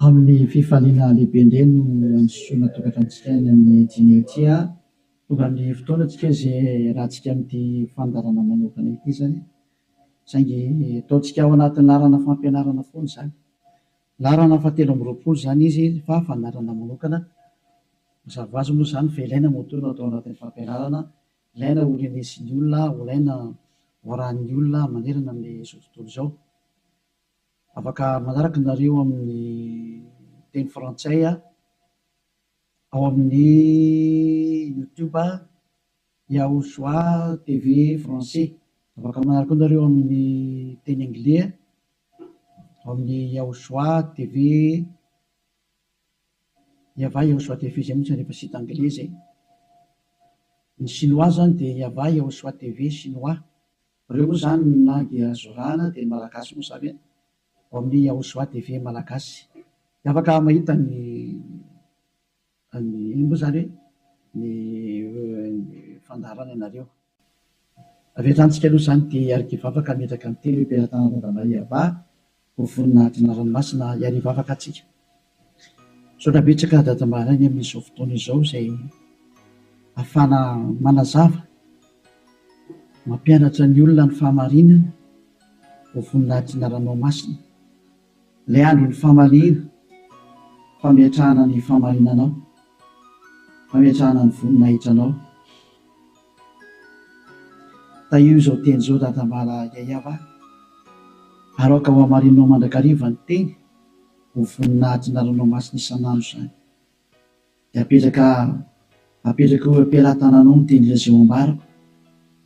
amin'ny fifaliana lehibe indray no ansoina tokatranotsika ny jinetia tonga amin'ny fotoanantsika izay rahantsika amin'ity fandarana manokana ity zany saingy ataontsika ao anatin'ny larana fampianarana foana zany larana fahatelo amby roapolo zany izy fa fandarana manokana mazava ho azy moa zany fa ilaina motorina atao anatin'ny fampianarana, ilaina ho renesin'ny olona, ilaina ho arahan'ny olona manerana amin'izao tontolo izao. Afaka manaraka nareo amin'ny teny frantsay ao amin'ny YouTube Yahosoa TV français. Afaka manaraka nareo amin'ny teny anglais ao amin'ny Yahosoa TV Yava Yahosoa TV zay mihitsy rehefa sita anglais zay. Ny chinois zany dia Yava Yahosoa TV chinois. Reo moa zany ny langue azorana dia malagasy moa zany ao amin'ny Yahosoa TV malagasy. Afaka mahita ny ino moa zany ny fandarana ianareo. Aveatrantsika aloha zany dia arikivavaka metraka amin'ny telo mpiara-tanana Yava ho voninahitry ny ranomasina iarivavaka atsika. Saotra betsaka dadambarany amin'izao fotoana izao izay ahafana manazava mampianatra ny olona ny fahamarinana ho voninahitry ny ranomasina. Ilay andro ny fahamariana, fametrahana ny fahamarinanao, fametrahana ny voninahitranao. Io izao teny izao dadambara Yayava, aroka ho hamarinanao mandrakariva ny teny ho voninahitry ny ranomasina isan'andro zany. Dia apetraka ho ampiara-tananao ny teny izay ambarako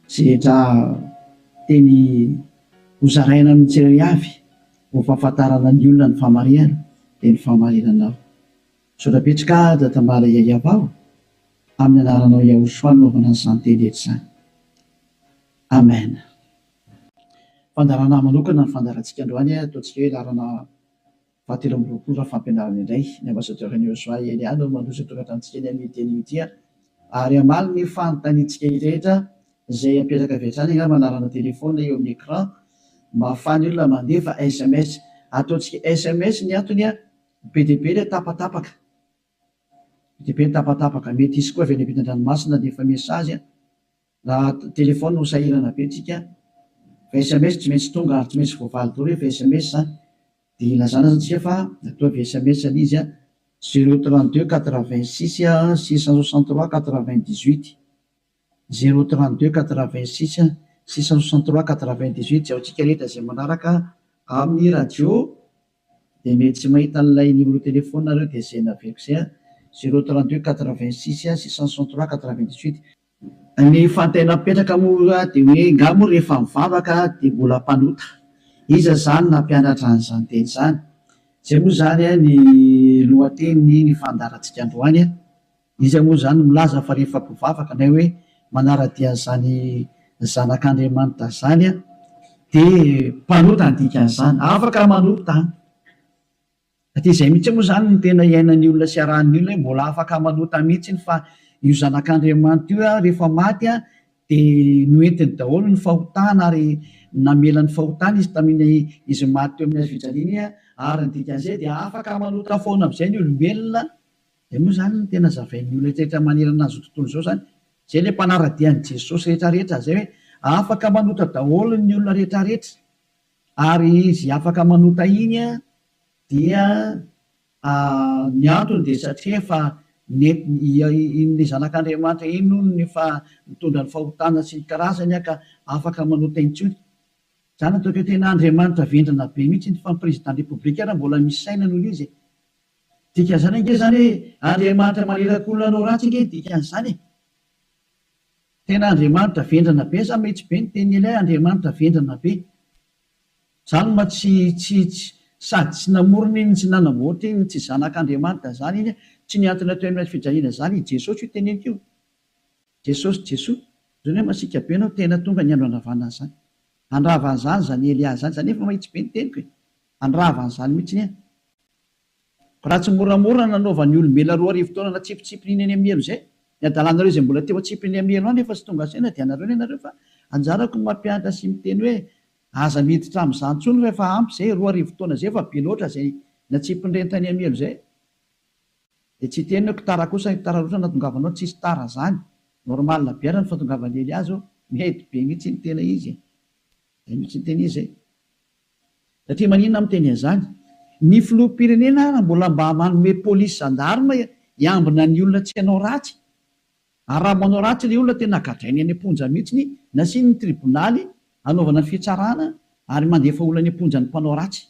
sy rehetra teny hozaraina amin'ny tsirairay avy ho fahafantarana ny olona ny fahamarinana dia ny fahamarinanao. Saotra betsaka dadambara Yayava amin'ny anaranao Yahosoa naovana an'izany teny rehetra izany. Amen. Fandarana manokana ny fandarantsika androany ataontsika hoe larana fahatelo amby roapolo fampianarana indray. Ny ambassadeur-n'i Yahosoa Elia no mandroso tokatranontsika eny amin'ny teny ity ary amaly ny fanontaniantsika rehetra izay apetraka avy hatrany manarana telefona eo amin'ny écran mba ahafahany olona mandefa SMS. Ataontsika SMS ny antony be dia be ilay tapatapaka. Be dia be ny tapatapaka. Mety isy koa avy any ampitan-dranomasina dia efa mesazy raha telefona ho sahirana be tsika. Fa SMS tsy maintsy tonga ary tsy maintsy voavaly daholo fa SMS zany. Dia ilazana zatsika fa ataovy SMS izy 032 86 663 98 032 86 663 98 zay antsika rehetra izay manaraka amin'ny radio dia mety tsy mahita an'ilay numéro telefona nareo dia izay naveriko izay 032 86 663 98. Ny fantaina mipetraka moa dia hoe ngamo rehefa mivavaka dia mbola mpanota. Iza zany nampianatra an'izany teny izany. Izay moa zany ny lohateny ny fandarantsika androany. Izy moa zany milaza fa rehefa mpivavaka na hoe manara-dia zany zanak'Andriamanitra zany dia mpanota ny dikan'izany, afaka manota. Satria izay mihitsy moa zany ny tena iainan'ny olona sy arahan'ny olona mbola afaka manota mihitsy fa io zanak'Andriamanitra io rehefa maty dia noentiny daholo ny fahotana ary namela ny fahotana izy tamin'ny izy maty teo amin'ny hazofijaliana ary ny dikan'izay dia afaka manota foana amin'izay ny olombelona. Dia moa zany ny tena zavain'ny olona rehetra manerana azy tontolo izao zany zay ilay mpanara-dian'i Jesosy rehetrarehetra zay hoe afaka manota daholo ny olona rehetrarehetra ary izy afaka manota iny dia ny antony dia satria efa in'ilay zanak'Andriamanitra iny no ny mitondra ny fahotana sy ny karazany ka afaka manota intsony. Zany ataoko hoe tena Andriamanitra vendrana be mihitsy ny fampirezidan repoblika raha mbola misy saina noho izy. Dikan'izany ange zany hoe Andriamanitra maneraka olona anao ratsy ange dikan'izany. Tena Andriamanitra vendrana be sa mihitsy be ny teny ilay Andriamanitra vendrana be. Zany ma tsy sady tsy namorona iny tsy nanamboatra iny tsy zanak'Andriamanitra zany iny tsy niantona teo amin'ny fijaliana zany Jesosy io teneniko io. Jesosy zany hoe masika be anao tena tonga ny andro andravanana zany. Andravan'izany zany Elia zany zany efa mahitsy be ny teniko e. Andravan'izany mihitsy ny raha tsy moramora nanaovan'ny olombelona 2 arivo taona na tsipitsipinyny eny amin'ny elo zay. Ny adalanareo izay mbola teo atsipiny amin'ny elo any efa tsy tonga saina dia anareo ianareo fa anjarako ny mampianatra sy miteny hoe aza miditra amin'izany intsony rehefa ampy izay 2 arivo taona izay efa be loatra izay na tsy mpindrentany amielo zay de tsy tena tara kosa tara roatra natongavanao tsisy tara zany normal biara ny fatongavany azy mety be mihitsy ny tena izy mihitsy ny tena izy satria maninona miteny an'izany ny filoham-pirenena raha mbola mba manome polisy zandarma hiambina ny olona tsy hanao ratsy ary raha manao ratsy le olona tena gadrainy any am-ponja mihitsy nasiny ny tribonaly anaovana fitsarana ary mandefa olona any am-ponja ny mpanao ratsy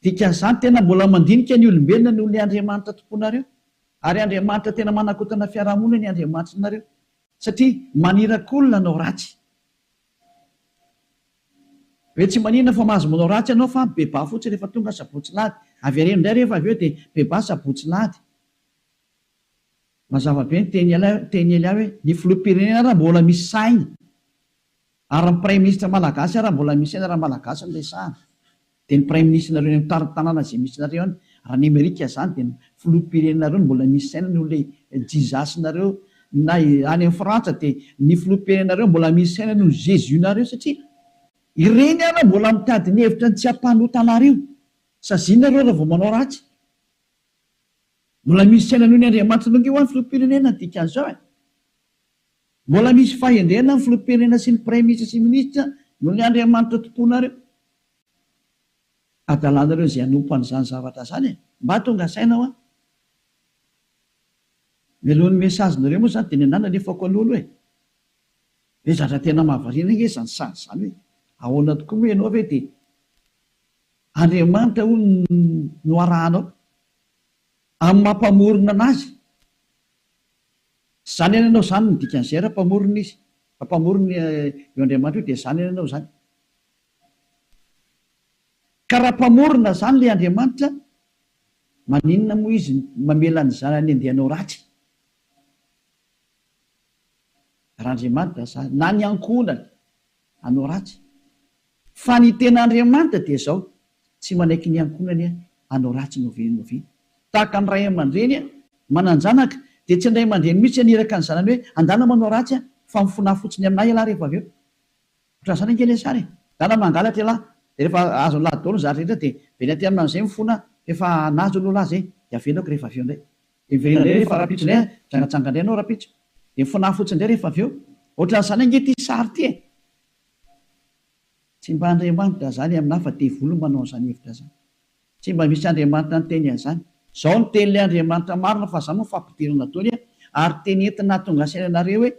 dikan'izany tena mbola mandinika ny olombelona ny olona Andriamanitra tomponareo ary Andriamanitra tena manakotana fiarahamonina ny Andriamanitra nareo satria manirakolona anao ratsy hoe tsy manina fa mahazo manao ratsy ianao fa beba fotsiny rehefa tonga sabotsy lady avy areno indray rehefa avy eo dia beba sabotsy lady mazava be ny teny ely ahy hoe ny filoham-pirenena raha mbola misy saina ary ny prime ministre malagasy raha mbola misy saina raha malagasy ny resahana dia ny prime ministre nareo ny tanàna izay misy nareo any raha ny Amerika zany dia ny filoham-pirenenareo mbola misy saina ny olona jizasy nareo na any amin'ny Frantsa dia ny filoham-pirenenareo mbola misy saina no Jésus nareo satria ireny ara mbola mitady ny hevitra ny tsy hampanotana reo sazinareo raha vao manao ratsy mbola misy saina noho ny Andriamanitra nonge ho any filoham-pirenena dikan'izao mbola misy fahendrena ny filoham-pirenena sy ny prime ministre sy ministra noho ny Andriamanitra tomponareo adalanareo izay hanompo an'izany zavatra zany mba tonga saina ho mialohan'ny mesazinareo moa zany dia ny anana nefako an'olo hoe zatra tena mahavariana nge zany sady zany hoe ahoana tokoa moa ianao ve dia Andriamanitra ho no arahanao amin'ny mampamorona anazy zany ianao zany ny dikan'izay raha mpamorona izy mpamorona io Andriamanitra io dia zany ianao zany ka raha mpamorona zany le Andriamanitra maninona moa izy mamela ny zanany andehanao ratsy raha Andriamanitra zany na ny ankohonany anao ratsy fa ny tena Andriamanitra dia zao tsy manaiky ny ankohonany anao ratsy novi tahaka ny ray aman-dreny mananjanaka dia tsy indray aman-dreny mihitsy aniraka ny zanany hoe andana manao ratsy fa mifona fotsiny aminay ialahy rehefa avy eo ohatran' izany angely sary dana mangalatra ialahy dia rehefa azo lahy daolo zary rehetra dia veny aty amin'izay mifona efa nazo lolahy zay dia avelako rehefa avy eo indray iverina indray rehefa rapitso indray jangatsanga indray anao rapitso dia mifona fotsiny indray rehefa avy eo ohatran'izany ange ty sary ty tsy mba Andriamanitra zany aminahy fa te volo manao an'izany hevitra zany tsy mba misy Andriamanitra ny teny an'izany zao ny tenyle Andriamanitra marina fa zany mifampidirana taony ary teny entina tonga sainanareo hoe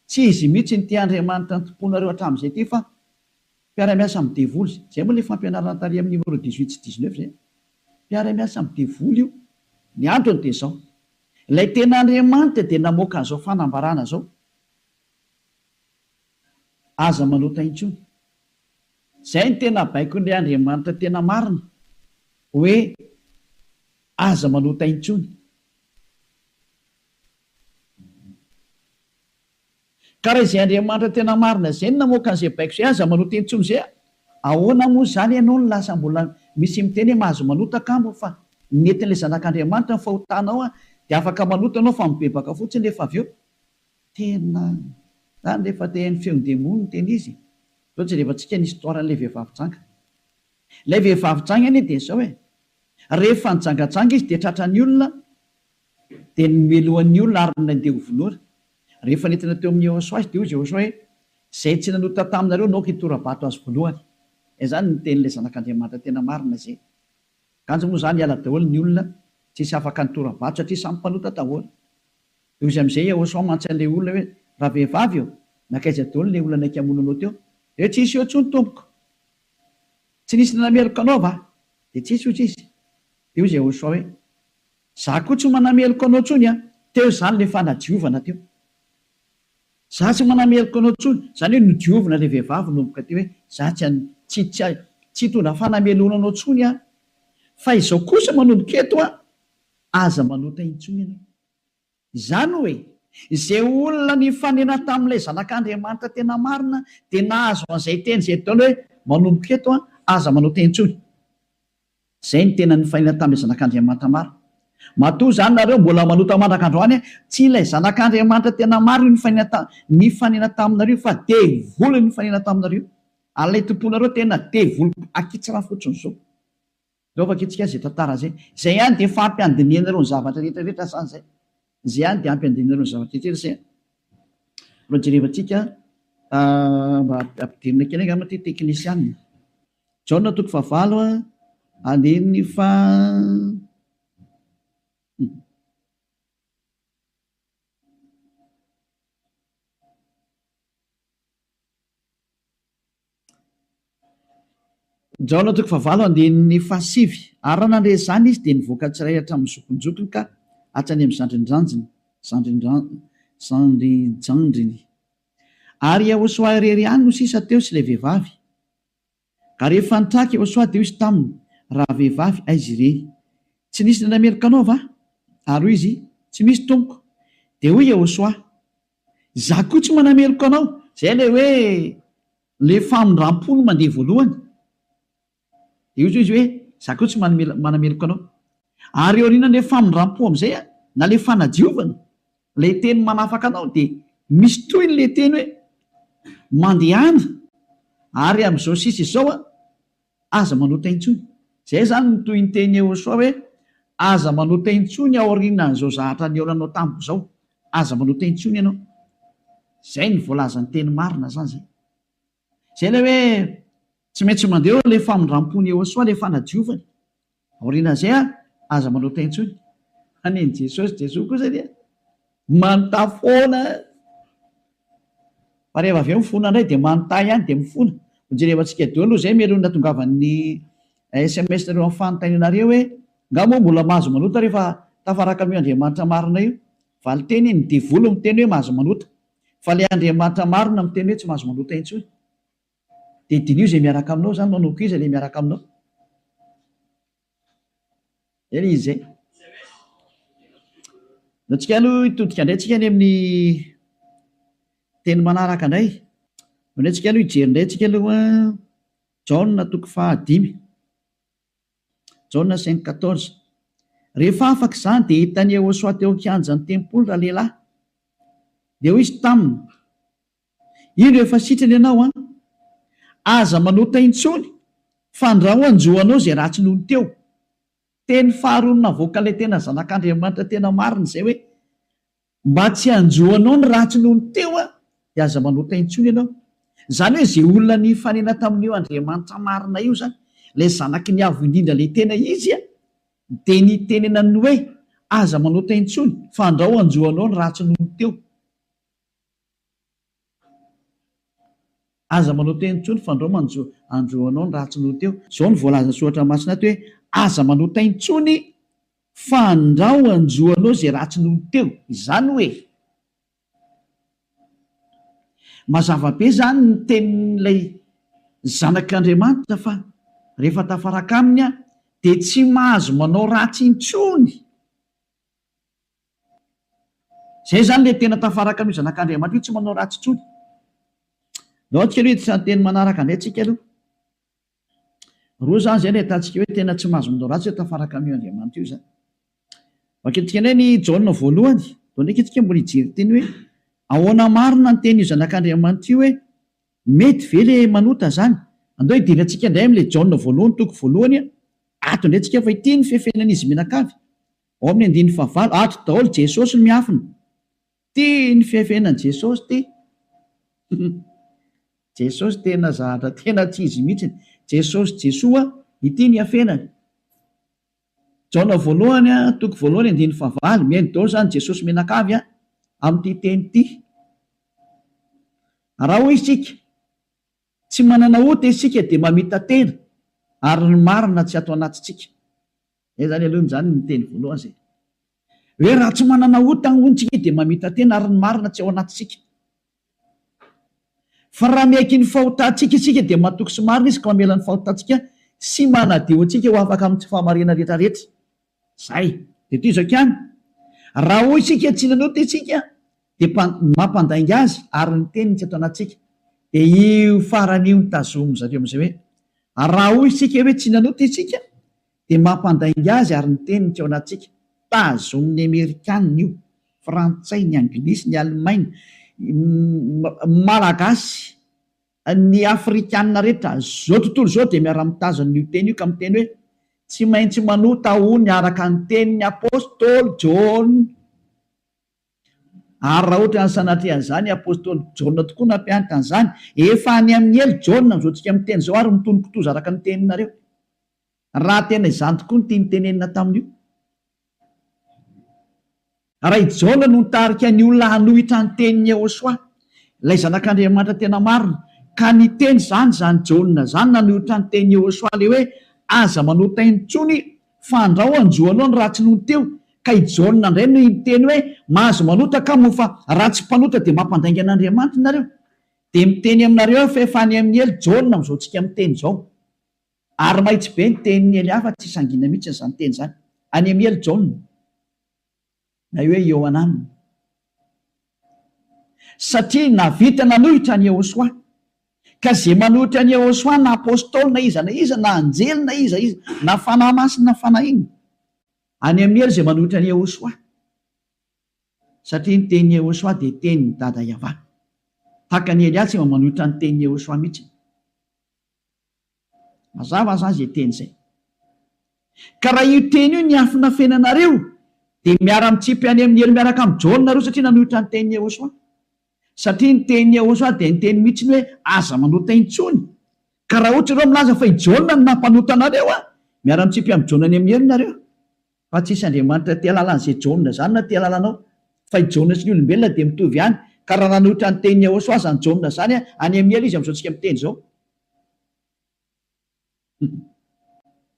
tsy izy mihitsy ny te Andriamanitra ny tomponareo hatramin'izay ty fa mpiara-miasa amin'ny devoly zay moa le fampianarana tary amin'ny numéro 18 sy 19 zay mpiara-miasa amin'ny devoly io ny androny dia zao ilay tena Andriamanitra dia namoaka an'izao fanambarana zao aza manota intsony zay ny tena baiko n'ilay Andriamanitra tena marina hoe aza manota intsony ka raha izay Andriamanitra tena marina zay ny namoaka an'izay baiko zay aza manota intsony zay ahoana moa zany ianao no lasa mbola misy miteny hoe mahazo manota kambo fa netin'ilay zanak'Andriamanitra ny fahotanao dia afaka manota anao fa mibebaka fotsiny rehefa avy eo tena zany rehefa tehan'ny feon-demony ny teny izy zao tsy rehefa-tsika ny histoiran'ilay vehivavy janga ilay vehivavy janga anie dia zao rehefa nijangatsanga izy dia tratra ny olona dia nomelohan'ny olona ary nandeha hovolora rehefa nentina teo amin'ny Jehosoa azy dia hoy Jehosoa hoe zay tsy nanota taminareo naoka hitorabato azy voalohany zany ny tenyilay zanak'Andriamanitra tena marina zay kanjo moa zany hiala daholo ny olona tsisy afaka nitorabato satria samy mpanota daholo dia izy amin'izay Jehosoa mantsan'ilay olona hoe raha vehivavy eo nakaiza daholo ilay olona naiky amonanao teo dia tsisy eo ntsony tompoko tsy nisy nanameloko anao va dia tsisy ozy izy dia hoy Jehosoa hoe za koa tsy manameloko anao ntsony teo zany le fanadiovana teo za tsy manameloko anao ntsony zany hoe nodiovina ilay vehivavy nomboka teo hoe za tsy tondra fanamelona anao ntsony fa izao kosa manomboka eto aza manota intsony ianao izany hoe izay olona ny fanena tamin'ilay zanak'Andriamanitra tena marina dia nahazo an'izay teny izay taona hoe manomboka eto aza manota intsony zay ny tena ny fanena tamin'ilay zanak'Andriamanitra marina matoa zany nareo mbola manota mandrak'androany tsy ilay zanak'Andriamanitra tena marina ny fanena taminareo fa devoly ny fanena taminareo alay tomponareo tena devoly akitsira fotsiny zao Lovaka itsika zay tantara zay. Zay ihany dia fampiandiniana ireo ny zavatra rehetrarehetra sany zay. Zay ihany dia ampiandiniana ireo ny zavatra rehetrarehetra zay. Mba jerevantsika mba ampidirina kely angamba ty teknisianina. Jaona toko favalo andiny fa Jaona toko favalo andiny fasivy. Ary raha nandre zany izy dia nivoaka tsiray hatramin'ny zokonjokony ka hatrany amin'ny zandrinjandriny. Ary Yahosoa irery ihany no sisa teo sy ilay vehivavy. Ka rehefa nitraka Yahosoa dia izy taminy, raha vehivavy aiza irery? Tsy nisy nanamerika anao va? Ary hoy izy, tsy misy tompoko. Dia hoy Yahosoa, za koa tsy manamerika anao. Zay le hoe le famindram-pony mandeha voalohany. Dia izy hoe za koa tsy manamerika anao. Ary eo aoriana le famindram-po amin'izay na le fanadiovana, le teny manafaka anao dia misy toy le teny hoe mandehana. Ary amin'izao sisa izao aza manota intsony. Zay zany no toy ny teny Yahosoa hoe aza manota intsony ao aorianan'izao zahatra niaonanao tamiko izao. Aza manota intsony ianao. Zay ny voalazan'ny teny marina zany zay. Zay le hoe tsy maintsy mandeha le famindram-pony Yahosoa le fanadiovany. Aorianan'izay aza manota intsony. Aneny Jesosy kosa dia manontany foana. Fa rehefa avy eo mifona indray dia manontany ihany dia mifona. Jerevantsika deo aloha zay melony natongavan'ny SMS nareo amin'ny fanontanianareo hoe ngamo mbola mahazo manota rehefa tafaraka amin'io Andriamanitra marina io. Valiteny ny devolo miteny hoe mahazo manota. Fa le Andriamanitra marina miteny hoe tsy mahazo manota intsony. Dia dinio zay miaraka aminao zany, manao kiza le miaraka aminao. Zay izy zay. Antsika aloha hitodika indray tsika any amin'ny teny manaraka indray. Indray tsika aloha hijery indray tsika aloha Jaona toko fahadimy. Jaona 5:14. Rehefa afaka izany dia hitany Yahosoa teo an-kianjan'ny tempoly raha lehilahy. Dia hoy izy taminy, ino efa sitrany ianao aza manota intsony fa andraho anjoanao zay ratsy nohony teo. Teny faharoa navoaka ilay tena zanak'Andriamanitra tena marina izay hoe mba tsy anjoanao ny ratsy nohony teo dia aza manota intsony ianao. Zany hoe izay olona ny fanena tamin'io Andriamanitra marina io zany, ilay zanaky ny avo indrindra ilay tena izy dia ny tenenany hoe aza manota intsony fa andraho anjoanao ny ratsy nohony teo. Aza manota intsony fa andraho anjoanao ny ratsy nohony teo. Izao ny voalaza soratra masina hoe aza manota intsony fa andraho anjoanao izay ratsy nohony teo. Izany hoe mazava be zany ny tenin'ilay zanak'Andriamanitra fa rehefa tafaraka aminy dia tsy mahazo manao ratsy intsony. Zay zany le tena tafaraka amin'io zanak'Andriamanitra io, tsy manao ratsy intsony. Nao tsika aloha itsan'ny teny manaraka indray tsika aloha. Roa zany zay no ahitantsika hoe tena tsy mahazo manao ratsy hoe tafaraka amin'io Andriamanitra io zany. Vakentsika indray ny Jaona voalohany. Dao ndraiky itsika mbola hijery teny hoe ahoana marina ny teny io zanak'Andriamanitra io hoe mety ve le manota zany. Andao hidirantsika indray amin'ilay Jaona voalohany toko voalohany ato indray tsika fa ity ny fefenan'izy menakavy. Ao amin'ny andiny fahavalo, ato daholo Jesosy no miafina. Ty ny fefenan' Jesosy ty. Jesosy tena zahatra tena tsy izy mihitsy. Jesosy Jesoa ity ny afenany. Jaona voalohany toko voalohany andiny fahavalo, mihaino daholo zany Jesosy menakavy amin'ity teny ity. Raha hoy isika tsy manana ota isika dia mamita tena ary ny marina tsy ato anatintsika. Zay zany aloha zany ny teny voalohany zay. Hoe raha tsy manana ota ny ontsika dia mamita tena ary ny marina tsy ao anatintsika. Fa raha miaiky ny fahotantsika isika dia matoky sy marina izy ka mamela ny fahotantsika sy manadio antsika ho afaka amin'ny tsy fahamarina rehetra rehetra. Zay. Dia toy izao ihany. Raha hoy isika tsy nanota isika dia mampandainga azy ary ny teniny tsy ato anatintsika. Dia io faran'io ny tazomy zareo amin'izay hoe raha hoy isika hoe tsy nanota isika dia mampandainga azy ary ny teniny tsy ao anatintsika. Tazomin'ny Amerikanina io, Frantsay, ny Anglisy, ny Alemaina, Malagasy, ny Afrikanina rehetra zao tontolo zao dia miara-mitazana io teny io ka miteny hoe tsy maintsy manota ony araka ny tenin'ny apôstôly Jaona. Ary raha ohatra ny sanatrehan'izany apôstôly Jaona tokoa nampianatra an'izany, efa any amin'ny elo Jaona mizoatsika amin'ny teny izao ary mitonokitoza araka ny teninareo. Raha tena izany tokoa ny tiany tenenina tamin'io. Raha i Jaona no nitarika ny olona hanohitra ny tenin'ny Jehosoa, ilay zanak'Andriamanitra tena marina, ka ny teny zany Jaona zany nanohitra ny tenin'ny Jehosoa le hoe aza manota intsony fa andrao anjoanao ny ratsy noho teo. Ka i Jaona indray no miteny hoe mahazo manota ka mo fa ratsy mpanota dia mampandainga an'Andriamanitra nareo. Dia miteny aminareo fa efa any amin'ny elo Jaona mizoatsika amin'ny teny izao. Ary mahitsy be ny tenin'ny Eliafa tsy sangina mihitsy izany teny izany. Any amin'ny elo Jaona na hoe eo anaminy. Satria navita nanohitra ny Jehosoa. Ka izay manohitra ny Jehosoa na apôstôly na iza na anjely na iza na fanahy masina na fanahy iny, any amin'ny elo izay manohitra ny Jehosoa. Satria ny tenin'ny Jehosoa dia tenin'ny dada Yahva. Tahaka ny Elia tsy manohitra ny tenin'ny Jehosoa mihitsy. Mazava zany izay teny izay. Ka raha io teny io ny afina fenanareo dia miara-mitsipy any amin'ny elo miaraka amin'ny Jaona nareo satria nanohitra ny tenin'ny Jehosoa. Satria ny tenin'ny Jehosoa dia ny teny mihitsy hoe aza manota intsony. Ka raha ohatra ireo milaza fa i Jaona no nampanota anareo, miara-mitsipy amin'ny Jaona any amin'ny elo nareo. Fa tsisy Andriamanitra tia lalan'izay Jaona zany na tia lalanao. Fa i Jaona sy ny olombelona dia mitovy ihany. Ka raha nanohitra ny tenin'ny Jehosoa zany Jaona zany any amin'ny elo izy amin'izao amin'ny teny izao.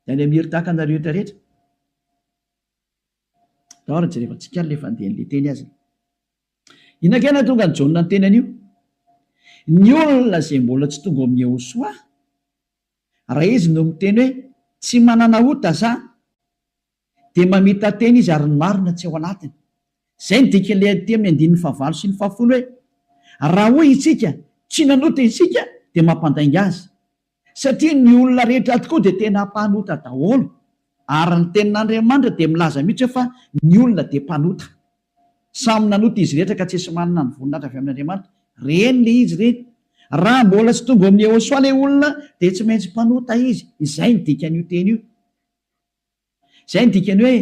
Any amin'ny elo tahaka anareo rehetra. Dahory jerevantsika ilay fandehan'ilay teny azy. Inakena tonga ny Jaona ny teny an'io? Ny olona izay mbola tsy tonga amin'ny Jehosoa, raha izy no miteny hoe tsy manana ota za, dia mamita teny izy ary ny marina tsy ao anatiny. Izay ny dikan'ilay aty amin'ny 9:9 sy 10 hoe raha hoy isika tsy nanota isika dia mampandainga azy. Satria ny olona rehetra tokoa dia tena mpanota daholo. Ary ny tenin'Andriamanitra dia milaza mihitsy hoe fa ny olona dia mpanota. Samy nanota izy rehetra ka tsy esy manana ny voninahitra avy amin'Andriamanitra. Reny le izy reny. Raha mbola tsy tonga amin'ny Jehosoa ilay olona dia tsy maintsy mpanota izy. Izay ny dikan'io teny io. Izay ny dikany hoe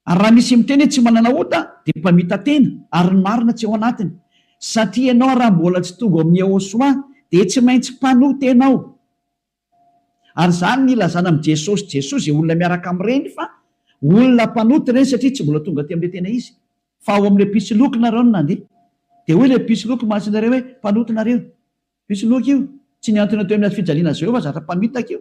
raha misy miteny hoe tsy manana ota dia mpamita tena ary ny marina tsy ao anatiny. Satria ianao raha mbola tsy tonga amin'ny Jehosoa dia tsy maintsy mpanota ianao. Ary izany ny ilazana amin'i Jesosy izay olona miaraka amin'ireny fa olona mpanota ireny satria tsy mbola tonga aty amin'ilay tena izy. Fa ao amin'ilay pisoloky nareo no nandeha. Dia hoe ilay pisoloky mahatsinareo hoe mpanota nareo. Pisoloky io tsy niantona teo amin'ny fijaliana Jehova zatra mpamitaka io.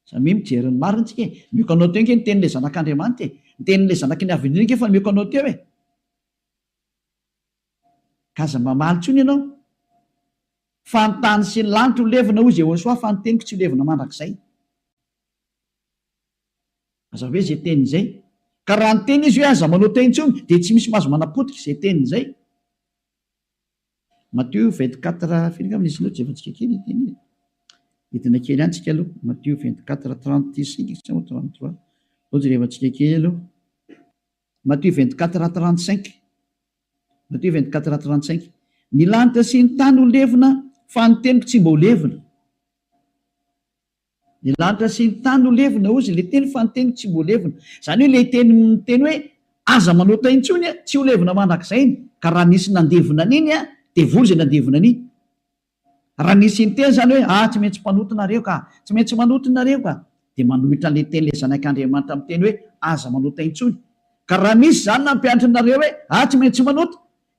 Samy mijery ny marina tsika. Mioka anao teo ny tenin'ilay zanak'Andriamanitra. Ny tenin'ilay zanaky ny avin'ireny fa mioka anao teo e. Kaza mamaly tsony ianao. Fa ny tany sy ny lanitra ho levina hoy Jehosoa fa ny teniko tsy ho levina mandrakizay. Aza hoe izay teny izay. Ka raha ny teny izy hoe aza manota intsony dia tsy misy mahazo manapotika izay teny izay. Matthieu 24 firinga amin'izy loatra jevantsika kely teny. Hitina kely ihany tsika aloha. Matthieu 24:36 sa 33. Ohatry revantsika kely aloha. Matthieu 24:35. Matthieu 24:35. Ny lanitra sy ny tany ho levina fa ny teniko tsy mba ho levina. Ny lanitra sy ny tany ho levina ozy ilay teny fa ny teniko tsy mba ho levina. Izany hoe ilay teny hoe aza manota intsony tsy ho levina mandrakizay. Ka raha nisy nandevina n'iny dia vory izay nandevina n'iny. Raha nisy ny teny izany hoe tsy maintsy mpanota nareo ka, tsy maintsy manota nareo ka, dia manohitra an'ilay teny ilay zanak'Andriamanitra amin'ny teny hoe aza manota intsony. Ka raha misy izany nampianatra nareo hoe tsy maintsy manota,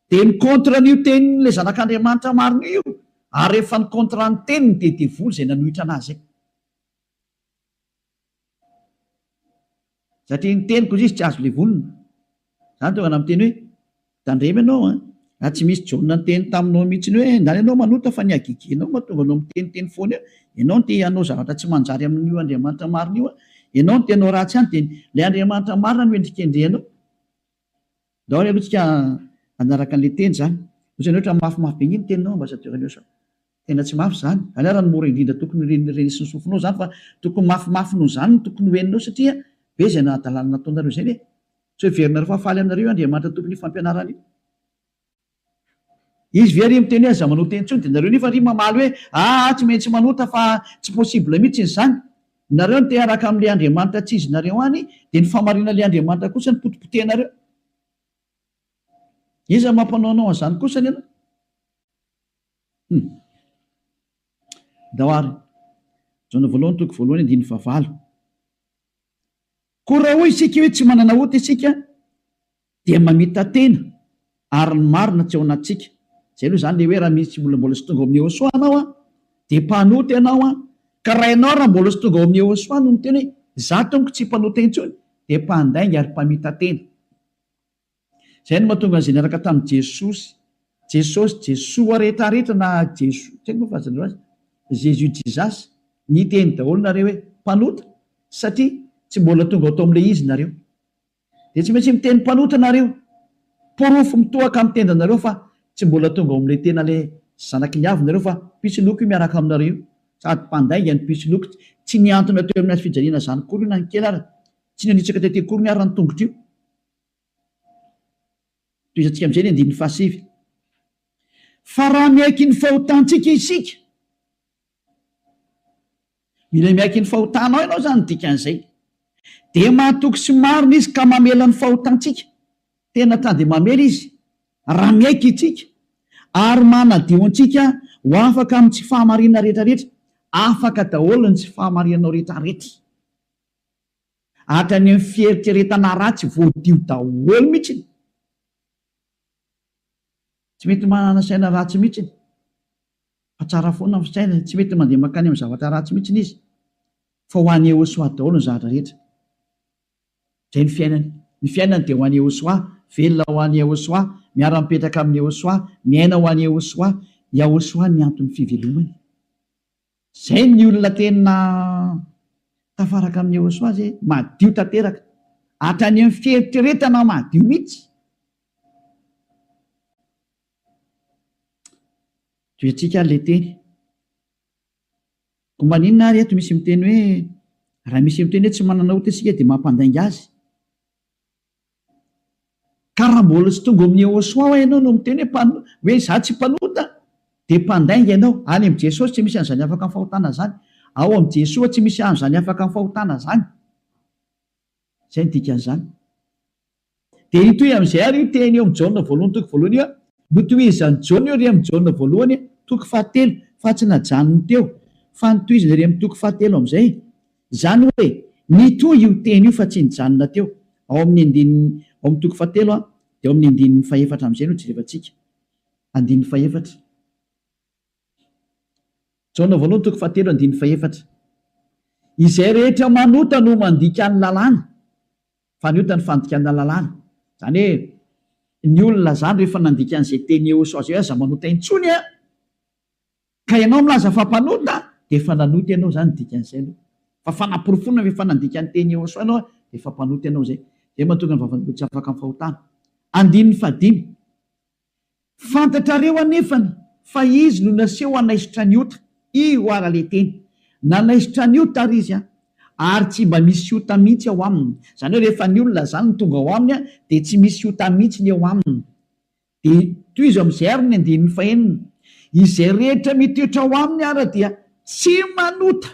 dia ny kontra n'io tenin'ilay zanak'Andriamanitra marina io. Ary rehefa ny kontra ny teniny dia vory izay nanohitra anazy. Satria ny teniko izy tsy azo levonina. Izany tonga amin'ny teny hoe tandrema ianao tsy misy Jaona ny teny taminao mihitsy hoe ndany ianao manota fa ny agigianao mahatonga anao miteniteny foana eo. Ianao no te hanao zavatra tsy manjary amin'io Andriamanitra marina io. Ianao no te hanao ratsy ihany dia ilay Andriamanitra marina no endrikendrehanao. Daholo aloha tsika anaraka an'ilay teny izany. Ohatrany ohatra mafimafy be ny teninao ambassadeur Leosa. Tena tsy mafy izany. Alera ny mora indrindra tokony renisy sofinao izany fa tokony mafimafy noho izany no tokony hoeninao satria be izay nahadalàna nataonareo izay hoe tsy ho heverinareo fa faly aminareo Andriamanitra tokony fampianarana io. izy very miteny hoe aza manota intsony de nareo nefa ry mamaly hoe tsy maintsy manota fa tsy possible mihitsy ny zany nareo ny te araka am'le andriamanitra tsy izy nareo any de ny famarina le andriamanitra kosa ny potipotenareo iza mampanaonao an'izany kosa ny anao daoary jona voalohany toko voalohany andiny favalo ko raha hoy isika hoe tsy manana ota isika dia mamita tena ary ny marina tsy ao anatsika zay aloha zany le hoe raha misy mbola sy tonga ao amin'ny eosoa anao de mpanota ianao ka raha ianao raha mbola sy tonga ao amin'ny eosoa no miteny hoe za tompoko tsy mpanota intsony de mpandainga ary mpamita tena zay no mahatonga an'izay niaraka tamin'i Jesoa rehetrarehetra na Jesoa tsy haiko moa fazana azy Jésus Jesus ny teny daholo nareo hoe mpanota satria tsy mbola tonga atao amin'le izy nareo de tsy maintsy miteny mpanota nareo porofo mitohaka amin'ny tenda nareo fa tsy mbola tonga ao amin'le tena le zanaky ny avy nareo fa pisiloko io miaraka aminareo sady mpandainga ny pisiloko tsy niantona teo amin'ny azy fijaliana zany kory io na ny kely ara tsy nanitsaka tete kory ny ara ny tongotro io toizatsika am'izay ny andin'ny fahasivy fa raha miaiky ny fahotantsika isika mila miaiky ny fahotanao ianao zany dikan'izay de mahatoky sy marina izy ka mamela ny fahotantsika tena tany de mamela izy raha miaiky itsika ary manadio antsika ho afaka amin'ny tsy fahamarina rehetrarehetra afaka daholo ny tsy fahamarinanao rehetrarehetra hatrany amin'ny fieritreretana ratsy voadio daholo mihitsiny tsy mety manana saina ratsy mihitsiny fa tsara foana ny saina tsy mety mandeha makany amin'ny zavatra ratsy mihitsiny izy fa ho any eosoa daholo ny zavatra rehetra zay ny fiainany de ho any eosoa velona ho any eosoa miara-mipetraka amin'ny eosoa miaina ho any eosoa eosoa ny antony fivelomany zay ny olona tena tafaraka amin'ny eosoa zay madio tanteraka hatrany amin'ny fieritreretana madio mihitsy toetsika le teny ko maninona ary eto misy miteny hoe raha misy miteny hoe tsy manana ota isika de mampandainga azy ka raha mbola sy tonga amin'ny eosoa ianao no miteny hoe za tsy mpanota de mpandainga ianao any am' Jesosy tsy misy an'izany afaka ny fahotana zany ao am' Jesoa tsy misy an'izany afaka ny fahotana zany zay ny dikan'izany de itoy am'izay ary io teny eo am' Jaona voalohany toko voalohany io notoizany Jaona io ry am' Jaona voalohany toko fahatelo fa tsy najanony teo fa nitoizany ry am' toko fahatelo am'izay zany hoe nitoy io teny io fa tsy nijanona teo ao amin'ny andininy ao amin'ny toko fahatelo de ao amin'ny andininy fahefatra am'izay no jerevantsika andininy fahefatra Jaona voalohany toko fahatelo andininy fahefatra izay rehetra manota no mandika ny lalàna fa ny ota ny fandikana lalàna zany hoe ny olona zany rehefa nandika an'izay teny eosoa zay aza manota intsony ka ianao milaza fa mpanota de efa nanota ianao zany dikan'izay aloha fa fanaporofonina rehefa nandika ny teny eosoa ianao de efa mpanota ianao zay zay mahatonga ny vavany tsy afaka amin'ny fahotana andininy fadimy fantatrareo anefany fa izy no naseho anaisitra ny ota io ara le teny nanaisitra ny ota ary izy ary tsy mba misy ota mihitsy ao aminy zany hoe rehefa ny olona zany ny tonga ao aminy de tsy misy ota mihitsy ny ao aminy de toy izy am'izay ary ny andininy fahenina izay rehetra mitoetra ao aminy ara dia tsy manota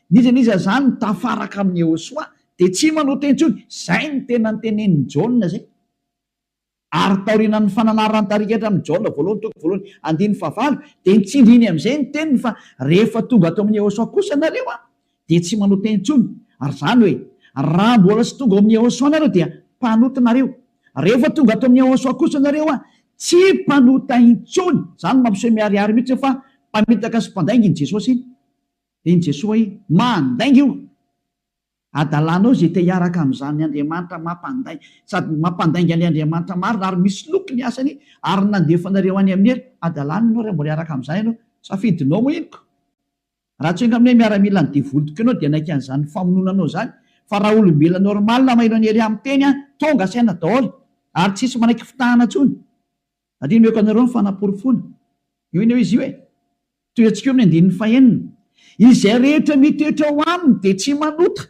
nizaniza zany tafaraka amin'ny eosoa de tsy manota intsony zay ny tena ny tenen'ny Jaona zay ary taorina ny fananarany tarikatra amin'ny Jaona voalohany toko voalohany andininy fahavalo de nitsindriny am'izay ny teniny fa rehefa tonga atao amin'ny eosoa kosa nareo de tsy manota intsony ary zany hoe raha mbola sy tonga ao amin'ny eosoa nareo dia mpanota nareo rehefa tonga atao amin'ny eosoa kosa nareo tsy mpanota intsony zany mampiseho miariary mihitsy fa mpamitaka sy mpandainga iny Jesosy iny de iny Jesoa iny mandainga io adalanao zay te hiaraka am'izany Andriamanitra mampandainga sady mampandainga ny Andriamanitra marina ary misy loko ny asany ary nandefanareo any amin'ny hely adalananao raha mbola hiaraka am'izany ianao safidinao moa inoko raha tsy enga amin'y miaramila ny devolotiko ianao dia naika an'izany famononanao zany fa raha olombelona normal maheno any ery amin'ny teny tonga saina daholo ary tsisy manaiky fitahana tsony adiny meko anareo ny fanaporofona io iny eo izy io hoe toy atsika eo amin'ny andininy fahenina izay rehetra mitoetra ao aminy de tsy manota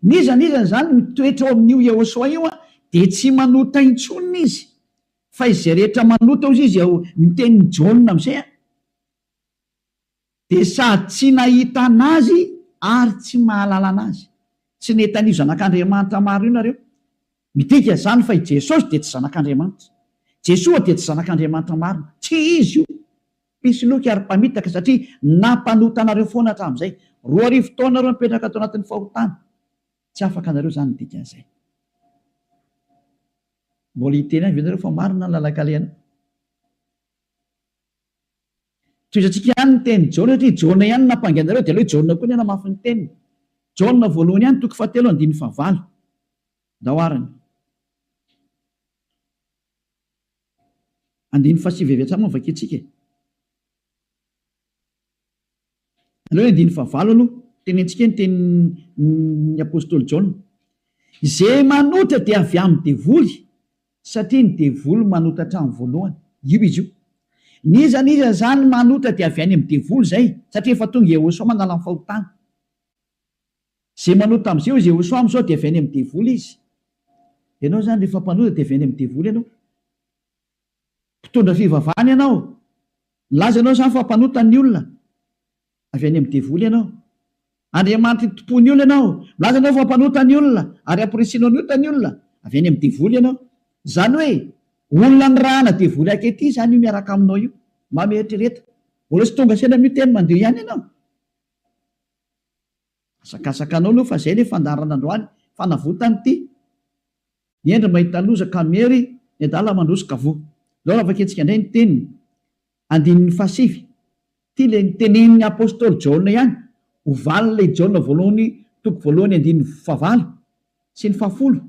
nizany zany mitoetra ao amin'io eosoa io de tsy manota intsonina izy fa izay rehetra manota ozy izy ao nitenin'ny Jaona amizay de sady tsy nahita anazy ary tsy mahalala anazy. Tsy netan'io zanak'Andriamanitra maro io nareo midika zany fa i Jesosy de tsy zanak'Andriamanitra, Jesoa de tsy zanak'Andriamanitra marina, tsy izy io. Pisy loky ary mpamitaka satria nampanota anareo foana hatramin'izay. 2000 taona reo mipetraka ato anatin'ny fahotana, tsy afaka anareo zany midika an'izay. Mbola hiteny any venareo fa marina ny lalakaleana. Toizatsika ihany ny teny Jaona satria Jaona ihany nampangainareo de aleo Jaona koa ny namafy ny teniny. Jaona voalohany ihany 7:9 daoarany 9:7 moa vakitsika. Aleo 9:9 aloha tenentsika ny tenin'ny apôstôly Jaona. Izay manota dia avy amin'ny devoly satria ny devoly manota hatramin'ny voalohany. Io izy io. Niza zany manota dia avy any amin'ny devoly zay satria efa tonga Jehosoa manala ny fahotana. Zay manota am'izay izy Jehosoa am'izao dia avy any amin'ny devoly izy. Ianao zany rehefa mpanota dia avy any amin'ny devoly ianao. Mpitondra fivavahana ianao. Laza ianao zany fa mpanota ny olona. Avy any amin'ny devoly ianao. Andriamanitra tompony olona ianao. Laza ianao fa mpanota ny olona ary ampiresinao ny ota ny olona. Avy any amin'ny devoly ianao. Zany hoe olona ny rahana devoly akety zany io miaraka aminao io. Mametrereta. Mbola tsy tonga sena miteny mandeha ihany ianao. Asakasakanao aloha fa zay le fandarana androany fanavotany ity. Niendry mahita loza kamery ny adala mandrosoka vo. Zao raha vaketsika indray ny teniny 9:7. Ty le nitenenin'ny apôstôly Jaona ihany. Ovalina le Jaona voalohany 9:9 sy ny 10.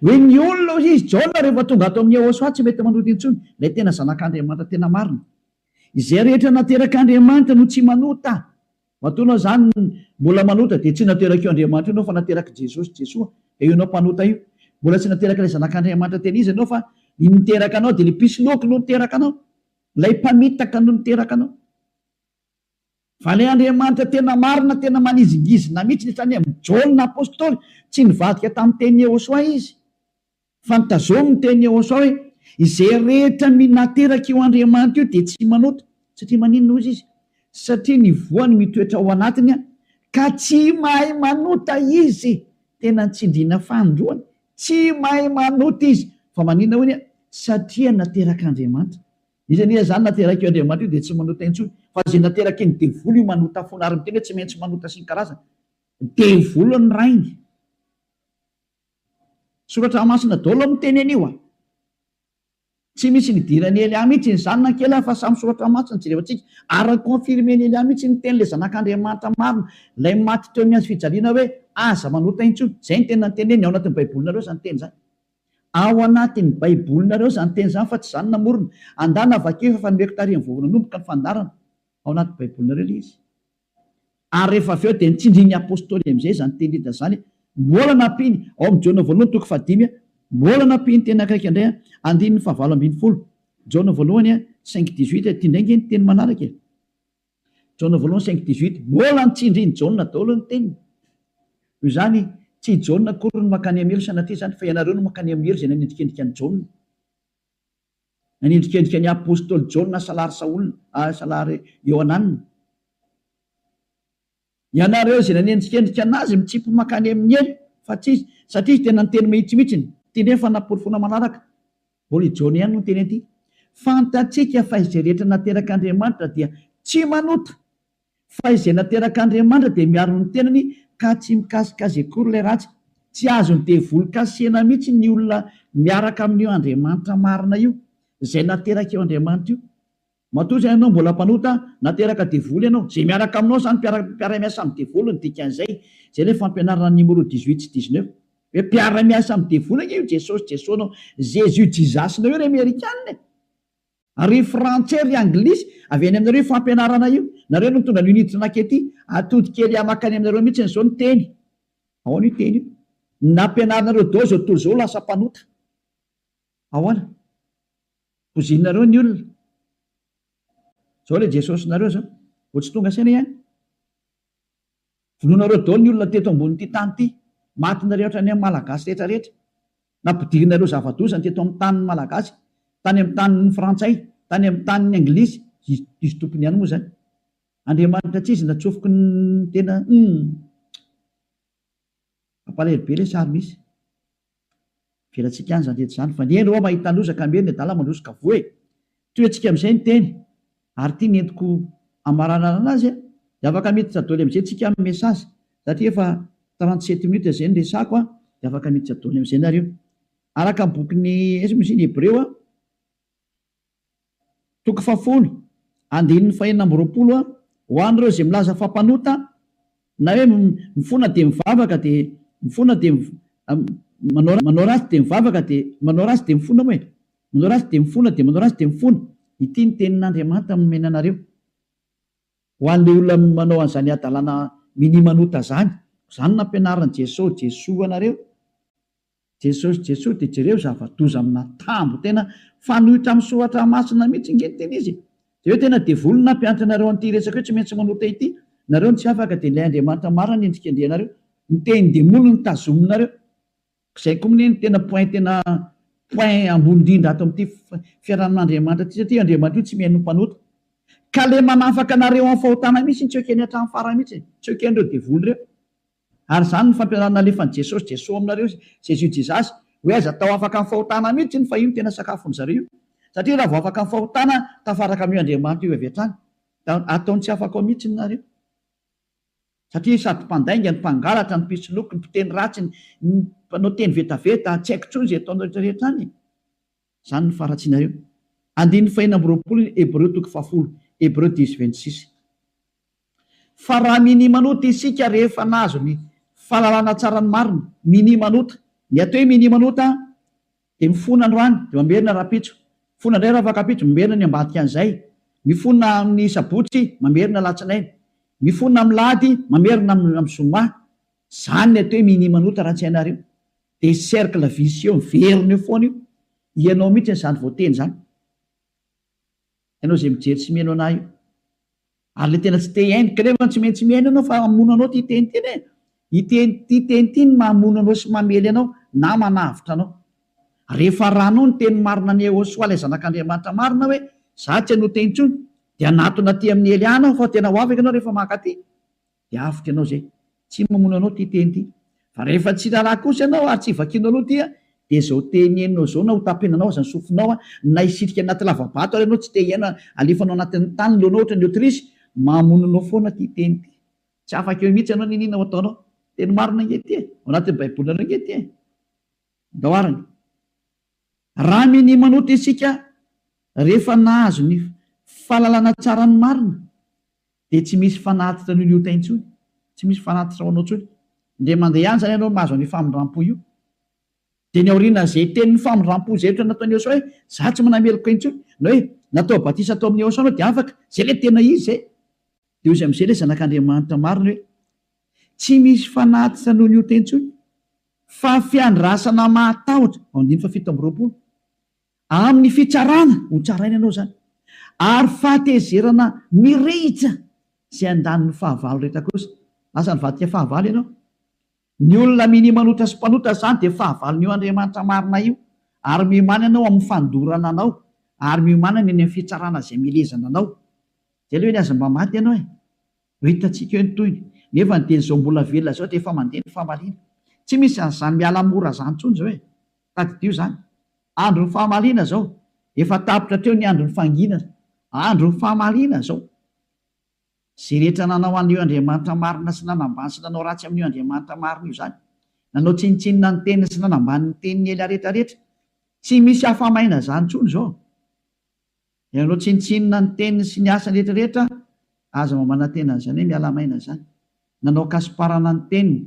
Hoe ny olona izy Jaona rehefa tonga ato amin'ny Jehosoa tsy mety manota intsony. Ilay tena zanak'Andriamanitra tena marina. Izay rehetra naterak'Andriamanitra no tsy manota. Matoana zany mbola manota dia tsy nateraka io Andriamanitra ianao fa nateraka Jesosy Jesoa. Io ianao mpanota io. Mbola tsy nateraka ilay zanak'Andriamanitra tena izy ianao fa niteraka anao dia ilay pisy loky no niteraka anao. Ilay mpamitaka no niteraka anao. Fa ilay Andriamanitra tena marina tena manizingizina mihitsy netrany amin'ny Jaona apôstôly tsy nivadika tamin'ny teny Jehosoa izy. Fa nitazomy ny teny Jehosoa hoe izay rehetra nateraka io Andriamanitra io dia tsy manota. Satria maninona izy? Satria ny voany mitoetra ao anatiny ka tsy mahay manota izy. Tena nitsindriana fandroany. Tsy mahay manota izy. Fa maninona hoy satria nateraka Andriamanitra. Izy zany nateraka io Andriamanitra io dia tsy manota intsony. Fa zay nateraka ny devoly io manota foana ary miteny hoe tsy maintsy manota sy ny karazana. Devoly ny rainy. Soratra masina daholo miteny anio. Tsy misy nidirany Elia mihitsy ny zanona kely fa samy soratra masina jerevantsika. Ary konfirmeny Elia mihitsy ny teny le zanak'Andriamanitra marina. Ilay maty teo amin'ny azy fijaliana hoe aza manota intsony. Zay ny tena teneny ao anatin'ny baibolinareo zany teny zany. Ao anatin'ny baibolinareo zany teny zany fa tsy zany namorona. Andana vakeo fa nomeko tarihin'ny voavona nomboka ny fandarana. Ao anatin'ny baibolinareo le izy. Ary rehefa avy eo dia nitsindrin'ny apôstôly amin'izay zany teny hita zany. Mbola nampiny ao amin'ny Jaona voalohany 5:5. Mbola nampiny teny akaiky indray 9:9. Jaona voalohany 5:18 ty indray ny teny manaraka. Jaona voalohany 5:18 mbola nitsindrin'ny Jaona daholo ny teniny. Io zany tsy Jaona akory no makany amelo sanatria zany fa ianareo no makany amelo zay nanendrikendrika ny Jaona. Nanendrikendrika ny apôstôly Jaona salary Saolina, salary Ioanana. Ianareo zay nanendrikendrika anazy mitsipy makany amin'ny elo fa tsy satria tena ny teny mihitsymihitsiny. Ty ndray fa naporofona manaraka. Mbola i Jaona ihany no teny aty. Fantatsika fa izay rehetra nateraka Andriamanitra dia tsy manota. Fa izay nateraka Andriamanitra dia miaro ny tenany ka tsy mikasikazy akory ilay ratsy. Tsy azony devoly kasihana mihitsy ny olona miaraka amin'io Andriamanitra marina io. Izay nateraka io Andriamanitra io. Matoa zay ianao mbola mpanota nateraka devoly ianao. Zay miaraka aminao zany mpiara-miasa amin'ny devoly ny dikan'izay. Zay ilay fampianarana numéro 18 sy 19. Hoe mpiara-miasa amin'ny devoly io Jesosy Jesosnao. Jésus jizasinao io ry Amerikanina. Ary frantsay ry anglisy avy any aminareo fampianarana io. Nareo no mitondra l'unité nakety atody kely amakany aminareo mihitsy n'izao ny teny. Ahoana io teny io? Nampianaranareo dao zao tontolo zao lasa mpanota. Ahoana? Pozinareo ny olona. Zao le Jesosy nareo zao. Vao tsy tonga saina ihany. Vonoanareo dao ny olona teto ambony ity tany ity. Matinareo hatrany amin'ny malagasy rehetra rehetra. nampidirinareo zavadosany teto amin'ny tanin'ny malagasy, tany amin'ny tanin'ny frantsay, tany amin'ny tanin'ny anglisy, izy tompony ihany moa zany. Andriamanitra tsy izy natsofoky ny tena ampalahelo be le sary misy velatsika any zany rehetra zany, fa ny eny ao mahita losaka meny adala mandrosika voe toy atsika amin'izay ny teny ary tia ny entiko amaranana anazy de afaka miditra daholo amin'izay tsika amin'ny mesazy satria efa 37 minutes zay ny resako de afaka miditra daholo amin'izay nareo araka ny bokyny esy Hebreo toko 10 andininy 420 ho an'ireo zay milaza fampanota na hoe mifona de mivavaka de mifona de manao ratsy de mivavaka de manao ratsy de mifona moa manao ratsy de mifona de manao ratsy de mifona. Ity ny tenin'Andriamanitra nomena anareo ho an'le olona manao an'izany adalana minimanota zany nampianaran'i Jesosy anareo. Jesosy de jereo zava-doza amina tambo tena fanohitra amin'ny soratra masina mihitsy ngeny tena izy de hoe tena devolona nampianatra anareo an'ity resaka hoe tsy maintsy manota ity nareo ny tsy afaka de ilay Andriamanitra marina endrika andrianareo ny teny demolony ny tazominareo izay koa miny tena point ambony indrindra ato amin'ity fiarahan'Andriamanitra ty satria Andriamanitra io tsy mihaino mpanota ka le manafaka anareo amin'ny fahotana mihitsy ny tsy ekeny hatramin'ny farany mihitsy tsy eken'ireo devoly reo ary zany ny fampianarana alefan'i Jesosy aminareo Jesasy hoe aza tao afaka amin'ny fahotana mihitsy ny fa io tena sakafony zareo satria raha vao afaka amin'ny fahotana tafaraka amin'io Andriamanitra io avy hatrany ataony tsy afaka ao mihitsy nareo satria sady mpandainga ny mpangalatra ny mpisoloky ny mpiteny ratsy ny mpanao teny vetaveta tsy haiko tsony zay ataonao rehetrarehetra any zany ny faratsinareo. Andininy 420 Hebreo toko 10 Hebreo 10:26 fa raha minimanota isika rehefa nazo ny fahalalana tsara ny marina minimanota ny atao hoe minimanota de mifona androany de mamerina rapitso mifona indray raha afaka pitso mamerina ny ambadika an'izay mifona amin'ny sabotsy mamerina latsinainy mifona amin'ny lahady mamerina amin'ny zoma zany ny atao hoe minimanota raha tsy hainareo de cercle vicieux miverina eo foana io ianao mihitsy zany voateny zany ianao zay mijery tsy mihaino anahy io ary le tena tsy te hainy kanefa tsy maintsy mihaino anao fa mamono anao ty teny ty ny mamono anao sy mamely anao na manavitra anao rehefa ranao ny teny marina ny Ehosoa ilay zanak'Andriamanitra marina hoe za tsy hanao teny intsony de anatona ty amin'ny Eliana fa tena ho afaka anao rehefa makaty de avitra anao zay tsy mamono anao ty teny ty fa rehefa tsy raharaha kosa ianao ary tsy vakino anao tya de zao teny enao zao na ho tapenanao aza ny sofinao na isitrika anaty lavabato ary ianao tsy te hiaina alefanao anatin'ny tany leonao ohatra ny Aotrisy mamono anao foana ty teny ty tsy afaka eo mihitsy ianao ninina ho ataonao teny marina ngety ao anatin'ny baiboly anao ngety daoarany raha minimanota isika rehefa nahazo ny fahalalana tsara ny marina de tsy misy fanatitra ny ota intsony tsy misy fanatitra ho anao tsony nde mandeha ihany zany ianao mahazo ny famindrampo io de ny aoriana zay tenin'ny famindrampo zay ohatra nataony Ehosoa hoe za tsy manameloko intsony na hoe natao batisa atao amin'ny Ehosoa anao de afaka zay le tena izy zay de ozy amin'izay le zanak'Andriamanitra marina hoe tsy misy fanatitra noho ny ota intsony fa fiandrasana mahatahotra ao 7:20 amin'ny fitsarana ho tsaraina ianao zany ary fahatezerana mirehitra zay andaniny fahavalo rehetra kosa lasa ny vadika fahavalo ianao ny olona minimanota sy mpanota zany de fahavalony io Andriamanitra marina io ary miomana ianao amin'ny fandorana anao ary miomana ny amin'ny fitsarana zay milezana anao zay le hoe ny aza mba maty ianao ho hitatsika eo ny toyny nefa ny teny zao mbola velona zao de efa mandeha ny fahamaliana tsy misy an'izany miala mora zany tsony zao hoe tadidio zany andro ny fahamaliana zao efa tapitra treo ny andro ny fanginana andro ny fahamaliana zao zay rehetra nanao an'io Andriamanitra marina sy nanambany sy nanao ratsy amin'io Andriamanitra marina io zany nanao tsinitsinina ny teniny sy nanambany ny teniny ela rehetrarehetra tsy misy hafamaina zany tsony zao nanao tsinitsinina ny teniny sy ny asany rehetrarehetra aza mamana tena zany hoe miala maina zany nanao kasiparana ny teniny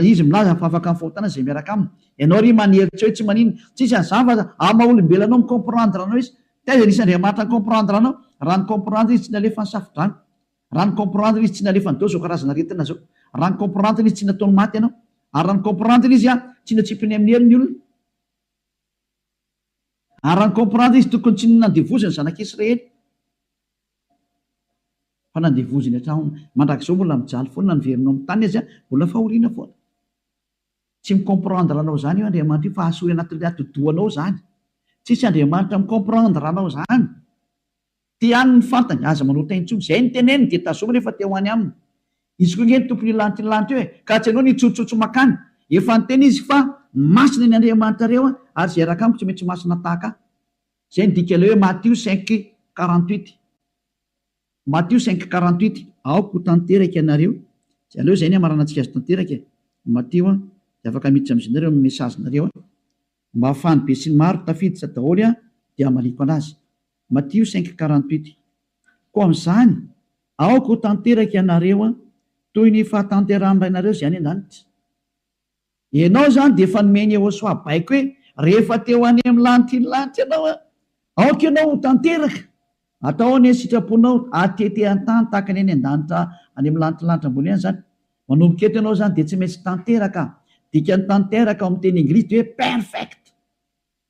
izy milaza fa afaka ny fahotana zay miaraka aminy ianao ry maneritra hoe tsy manino tsisy an'izany fa amaolombelanao micomprendre anao izy taiza nisy Andriamanitra ny comprendre anao raha ny comprendre izy tsy nalefa ny safidrano raha ny comprendre izy tsy nalefa ny dao zao karazana retina zao raha ny comprendre izy tsy nataony maty ianao ary raha ny comprendre izy tsy natsipiny amin'ny heriny olona ary raha ny comprendre izy tokony tsy nandevoziny zanak'Israely fa nandevoziny hatrany mandrak'izao mbola mijaly foana na niverinao amin'ny tany izy mbola fahoriana foana tsy micomprendre anao zany io Andriamanitra io fa asory anatin'ilay atodoanao zany. Tsisy Andriamanitra micomprendre anao zany. Ty any ny fantany aza manota intsony zay ny teneny dia tazomina rehefa teo any aminy. Izy koa ny tompony lanitra io ka tsy anao nitsotsotso makany. Efa ny teny izy fa masina ny Andriamanitra reo ary zay raka amiko tsy maintsy masina tahaka. Zay ny dikale hoe Matthieu 5:48. Matthieu 5:48. Aoko tanteraka ianareo. Aleo zay ny amaranantsika azy tanteraka. Matthieu dia afaka miditra amin'izinareo amin'ny mesazinareo mba hafahany be sy ny maro tafiditra daholo dia amaliko anazy. Matthieu 5:48. Koa amin'izany aoko tanteraka ianareo toy ny fahatanteran'ianareo zay any an-danitra. Ianao zany dia efa nomeny Yehosoa baiko hoe rehefa teo any amin'ny lanitra lanitra ianao aoka ianao ho tanteraka. Atao ny sitraponao atete an-tany tahaka ny any an-danitra any amin'ny lanitra ambony any zany. Manomboka eto ianao zany dia tsy maintsy tanteraka. Dika ny tanteraka ao amin'ny teny anglisy dia hoe perfect.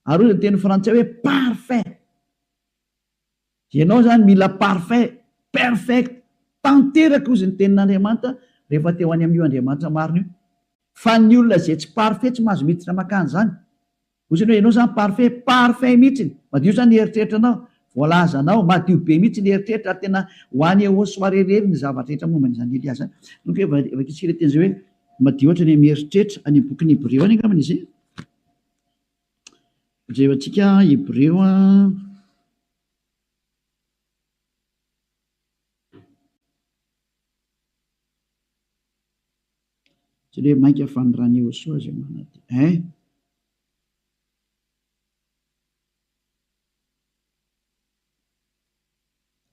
Ary ny teny frantsay hoe parfait. Ianao zany mila parfait, perfect, tanteraka ozy ny tenin'Andriamanitra rehefa teo any amin'io Andriamanitra marina io. Fa ny olona zay tsy parfait tsy mahazo miditra makany zany. Ozy hoe ianao zany parfait mihitsy. Madio zany ny eritreritranao. Voalazanao madio be mihitsy ny eritreritra ary tena ho any Yehosoa rerery ny zavatra rehetra momba n'izany Elias. Donc efa kitsika teny zay hoe madio ohatra ny amin'ny eritreritra any amin'ny bokin'ny Hébreu any angambany izy. Jevantsika Hébreu tsy hoe mainka fanirany Yehosoa zay manady.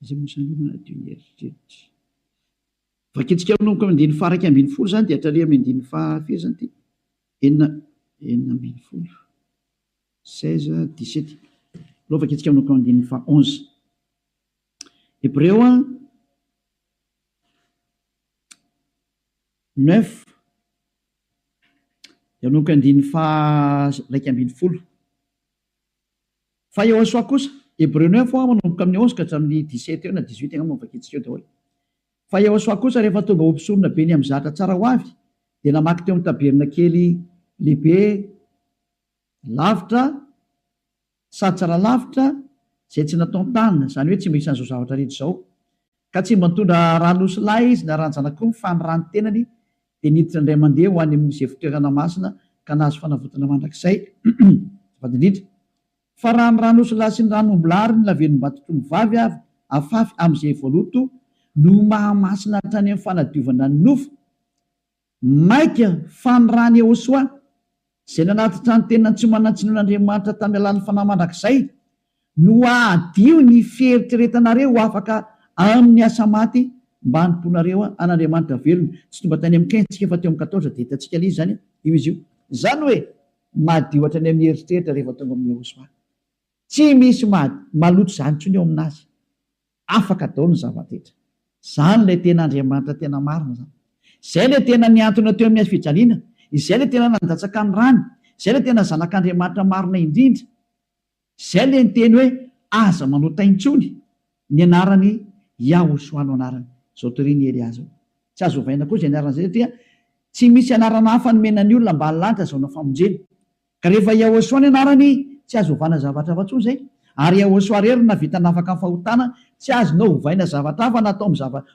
Izay mosany manadio ny eritreritra. Vakitsika manomboka amin'ny andiny faha 1:20 zany dia hatrary amin'ny andiny faha firy zany ty? 4:20. 16:17. Aloha vakitsika manomboka amin'ny andiny faha 11. Hébreu 9. Dia manomboka andiny faha 1:20. Fa Yehosoa kosa Hébreu 9 manomboka amin'ny 11 ka hatramin'ny 17 eo na 18 angamba vakitsika eo daholo. Fa Yehosoa kosa rehefa tonga ompisorona be ny amin'ny zatra tsara ho avy dia namaky teo amin'ny taberna kely lehibe lavitra sady tsara lavitra zay tsy natao tany, zany hoe tsy misy an'izao zavatra rehetra izao. Ka tsy mba nitondra ranosolahy izy na ranjanak'omby fa ny rano tenany dia niditra indray mandeha ho any amin'izay fitoerana masina ka nahazo fanavotana mandrakizay. Vadindrindra fa raha ny ranosolahy sy ny ranombolary ny lavenom-batotra mivavy afafy amin'izay voaloto no mahamasina hatrany amin'ny fanadiovana ny nofo maika fa ny rany Yehosoa zay nanatitra ny tena tsy manantsinon'Andriamanitra tamin'ny alalan'ny fanahy mandrakizay no adio ny fieritreretanareo afaka amin'ny asa maty mba hanimponareo an'Andriamanitra velona. Tsy tonga tany amin'ny 15 tsika fa teo amin'ny 14 dia hitantsika ilay izy zany io izy io. Zany hoe madio hatrany amin'ny eritreritra rehefa tonga amin'ny Yehosoa. Tsy misy maloto zany intsony eo aminazy. Afaka daholo ny zava-detra. Zany ilay tena Andriamanitra tena marina zany. Izay ilay tena niantona teo amin'ny fijaliana. Izay ilay tena nandatsaka ny rano. Izay ilay tena zanak'Andriamanitra marina indrindra. Izay ilay niteny hoe aza manota intsony ny anarany Yehosoa no anarany. Zao toriany Elias. Tsy azo ovaina koa izay anarana izay satria tsy misy anarana hafa nomenany olona mba halanitra zao na famonjena. Ka rehefa Yehosoa ny anarany tsy azo ovana zavatra hafa intsony zay. Ary Yehosoa rery na vita nafaka amin'ny fahotana tsy azonao ovaina zavatra hafa na atao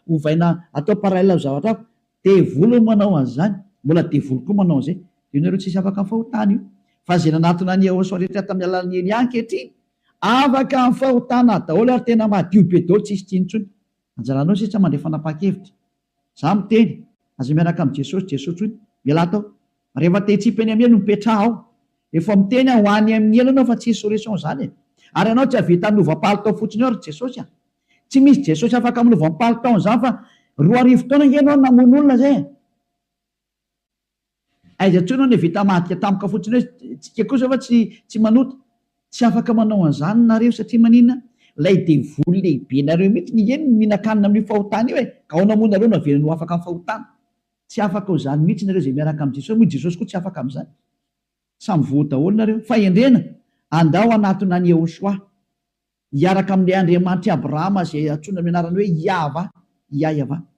ovaina atao paralèle amin'ny zavatra hafa. Devoly manao an'izany, mbola devoly koa manao an'izay. Io nareo tsisy afaka amin'ny fahotana io. Fa zay nanatona ny Yehosoa rehetra tamin'ny alalan'ny Elia ankehitriny afaka amin'ny fahotana daholo ary tena madio be daholo tsisy tsinontsony. Anjaranao sisa mandray fanapa-kevitra. Za miteny aza miaraka amin'ny Jesosy hoy miala tao. Rehefa te hitsipany amin'ny elo no mipetraha ao. Efa miteny ho any amin'ny elo anao fa tsy solution zany. Ary anao tsy havita milovam-palitao fotsiny eo ary Jesosy. Tsy misy Jesosy afaka milovam-palitao zany fa 2 taona ianao namono olona zay. Aiza intsony ny vita madika tampoka fotsiny hoe tsika kosa fa tsy manota. Tsy afaka manao an'izany nareo satria maninona? Lay devoly lehibe nareo mihitsy ny eny mihinan-kanina amin'ny fahotana io ka ao namono nareo navelany ho afaka amin'ny fahotana. Tsy afaka ho zany mihitsy nareo zay miaraka amin'ny Jesosy. Moa Jesosy koa tsy afaka amin'izany. Samy voa daholo nareo. Fa endrena andao anatona ny Yehosoa hiaraka amin'ilay Andriamanitra Abrahama zay antsoina amin'ny anarany hoe Yahva.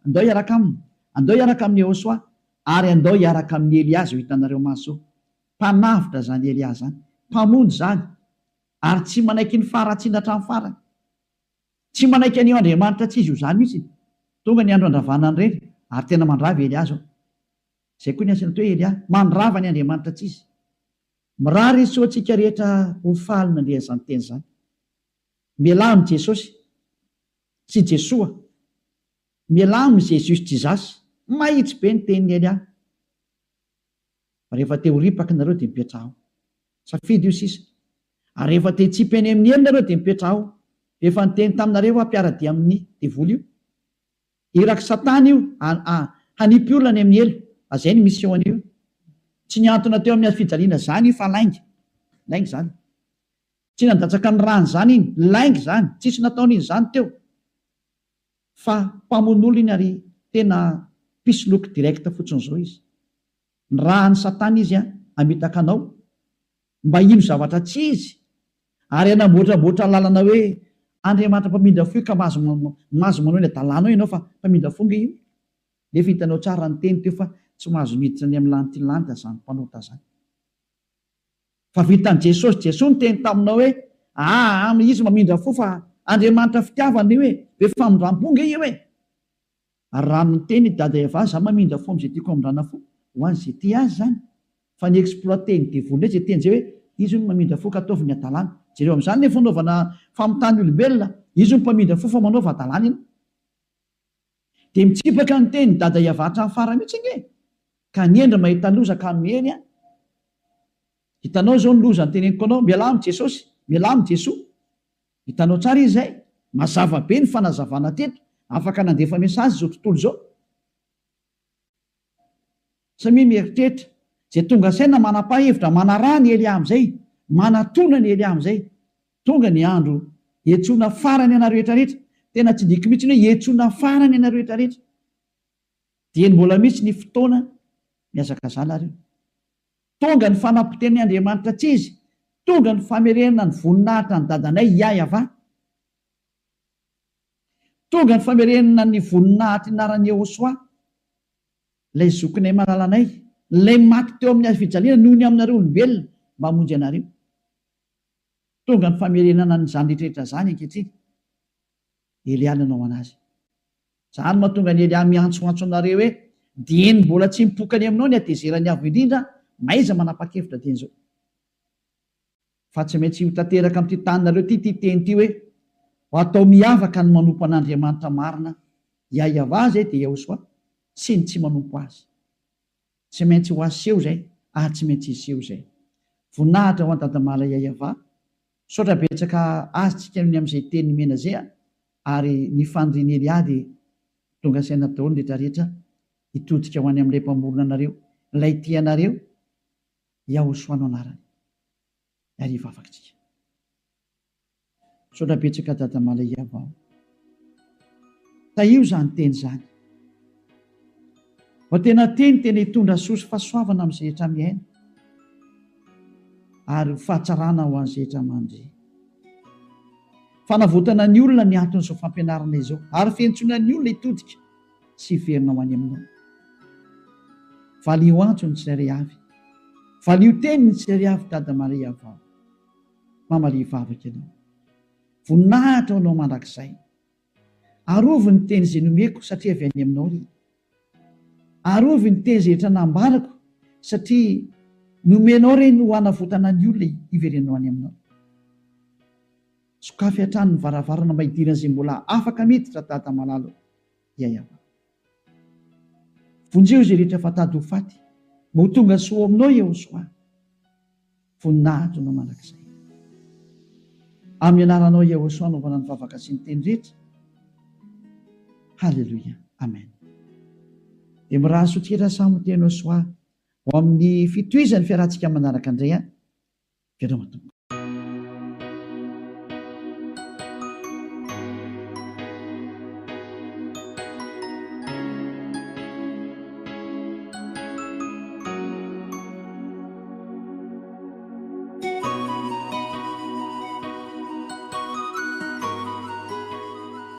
Andao hiaraka aminy. Andao hiaraka amin'ny Yehosoa ary andao hiaraka amin'ny Eliazy ho hitanareo maso. Mpanavitra zany Eliazy zany, mpamonjy zany, ary tsy manaiky ny faratsiana hatramin'ny farany. Tsy manaiky an'io Andriamanitra tsy izy io zany mihitsy. Tonga ny andro andravanany reny ary tena mandrava Eliazy. Zay koa ny asany hoe Elia, mandrava ny Andriamanitra tsy izy. Mirary izy soantsika rehetra ho faly nandrea zany teny zany. Mialamy Jesosy sy Jesoa, mialamy Jesosy Jizasy, mahitsy be ny tenin'ny Elia. Rehefa te ho ripaka nareo dia mipetraho. Safidy io sisa. Ary rehefa te hitsipy amin'ny eny nareo dia mipetraho. Efa niteny taminareo ampiaradia amin'ny devoly io. Iraky Satana io hanipy olona ny amin'ny elo. Azay ny mission io. Tsy niantona teo amin'ny fijaliana zany fa laingy. Laingy zany. Tsy nandatsaka ny rany zany iny, laingy zany. Tsisy nataon'izy zany teo. Fa mpamono iny ary tena pisoloky direct fotsiny zao izy. Ny rahan'ny Satana izy amitaka anao mba ino zavatra tsy izy, ary anamboatraboatra lalana hoe Andriamanitra mpamindra fo ka mazo manao ny adalanao ianao fa mpamindra fonga io. Nefa hitanao tsara ny teny teo fa tsy mahazo miditra ny amin'ny lanitra lanitra zany mpanota zany. Fa vitan'i Jesosy, Jesosy ny teny taminao hoe izy mamindra fo fa Andriamanitra fitiavany hoe be famindram-ponga io hoe. Ary raha ny teny dada Eva za mamindra fo amin'izay tiako amindrana fo ho an'izay ty azy zany. Fa ny exploité ny devoly zay teny zay hoe izy no mamindra fo ka ataovy ny adalana. Jereo amin'izany ny fanaovana famotany olombelona, izy no mpamindra fo fa manaova adalana iny. Dia mitsipaka ny teny dada Eva hatramin'ny farany mihitsy nge. Ka niendra mahita loza ka miheny. Hitanao zao ny loza ny teneniko anao, mialamy Jesosy, mialamy Jesoa. Hitanao tsara izy zay, mazava be ny fanazavana teto, afaka nandefa mesazy zao tontolo zao. Samy mieritreritra, zay tonga saina manapa-hevitra, manaraha ny Elia amin'izay, manatona ny Elia amin'izay. Tonga ny andro hiantsoana farany ana rehetrarehetra. Tena tsy diky mihitsy hoe hiantsoana farany ana rehetrarehetra. Dia mbola mihitsy ny fotoana miazakazala reo. Tonga ny fanapoteny Andriamanitra tsy izy, tonga ny famerenana ny voninahitra ny dadanay Iayava. Tonga ny famerenana ny voninahitra inaran'ny Yehosoa, ilay zokinay malalanay, ilay maty teo amin'ny fijaliana noho ny aminareo olombelona mba hamonjy anareo. Tonga ny famerenana ny zany rehetrarehetra zany ankehitriny. Elia nanao anazy. Zany mahatonga ny Elia miantsoantso anareo hoe dieny mbola tsy mipokany aminao ny atezerany avo indrindra, maiza manapa-kevitra teny zao. Fa tsy maintsy ho tanteraka amin'ity taninareo ty teny ty hoe ho atao miavaka ny manompo an'Andriamanitra marina, Iayava zay dia Yehosoa, sy ny tsy manompo azy. Tsy maintsy ho aseho zay, tsy maintsy iseho zay. Voninahitra ho an-dadamala Iayava, saotra betsaka azy tsika ny amin'izay teny mena zay, ary ny fandriany Elia dia tonga saina daholo rehetra rehetra hitodika ho any amin'ilay mpamorona anareo, ilay tianareo, Yehosoa no anarany. Ariva afakytsika. Saotra betsaka dadamala Iayava. Taio zany teny zany. Fa tena tena hitondra soa sy fahasoavana amin'izay rehetra miaina. Ary fahatsarana ho an'izay rehetra mandry. Fanavotana ny olona ny anton'izao fampianarana izao, ary fiantsoana ny olona hitodika sy hiverina ho any aminao. Valio antso ny tsirairay avy. Valio teny ny tsirairay avy dadamala Iayava. Mamalia vavaka ianao. Voninahitra anao mandrakizay. Arovy ny teny izay nomeko satria avy any aminao ry. Arovy ny teny izay rehetra nambarako satria nomenao reny ho hanavotana ny olona hiverenao any aminao. Sokafy hatrany ny varavarana maidirana izay mbola afaka miditra dada malalo Iayava. Vonjeo izay rehetra fatady ho faty, mba ho tonga soa aminao Yehosoa. Voninahitra anao mandrakizay. Amin'ny anaranao Yehosoa anaovana ny vavaka sy ny teny rehetra. Halleluia. Amen. Dia miraha sotrira samy teny Yehosoa ho amin'ny fitohizan'ny fiarahantsika manaraka indray. Vedao matomboka.